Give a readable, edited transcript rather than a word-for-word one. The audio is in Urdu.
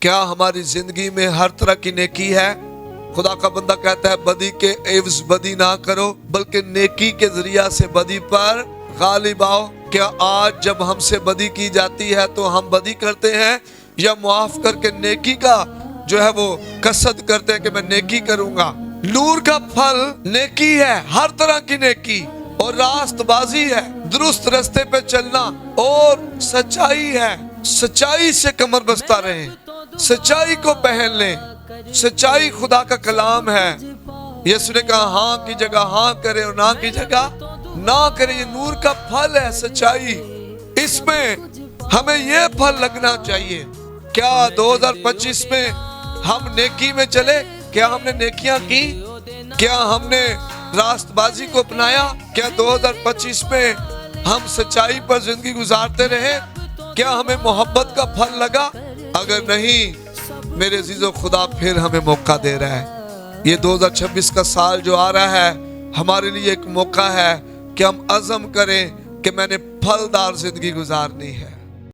کیا ہماری زندگی میں ہر طرح کی نیکی ہے؟ خدا کا بندہ کہتا ہے بدی کے عوض بدی نہ کرو بلکہ نیکی کے ذریعہ سے بدی پر غالب آؤ۔ کیا آج جب ہم سے بدی کی جاتی ہے تو ہم بدی کرتے ہیں یا معاف کر کے نیکی کا جو ہے وہ قصد کرتے ہیں کہ میں نیکی کروں گا؟ نور کا پھل نیکی ہے، ہر طرح کی نیکی، اور راست بازی ہے، درست رستے پہ چلنا، اور سچائی ہے۔ سچائی سے کمر بستہ رہیں، سچائی کو پہن لیں۔ سچائی خدا کا کلام ہے۔ یسوع نے کہا ہاں کی جگہ ہاں کرے اور نہ کی جگہ نہ کرے۔ یہ نور کا پھل ہے، سچائی۔ اس میں ہمیں یہ پھل لگنا چاہیے۔ کیا 2025 میں ہم نیکی میں چلے؟ کیا ہم نے نیکیاں کی؟ کیا ہم نے راست بازی کو اپنایا؟ کیا 2025 میں ہم سچائی پر زندگی گزارتے رہے؟ کیا ہمیں محبت کا پھل لگا؟ اگر نہیں میرے عزیزو، خدا پھر ہمیں موقع دے رہا ہے۔ یہ 2026 کا سال جو آ رہا ہے ہمارے لیے ایک موقع ہے کہ ہم عزم کریں کہ میں نے پھلدار زندگی گزارنی ہے۔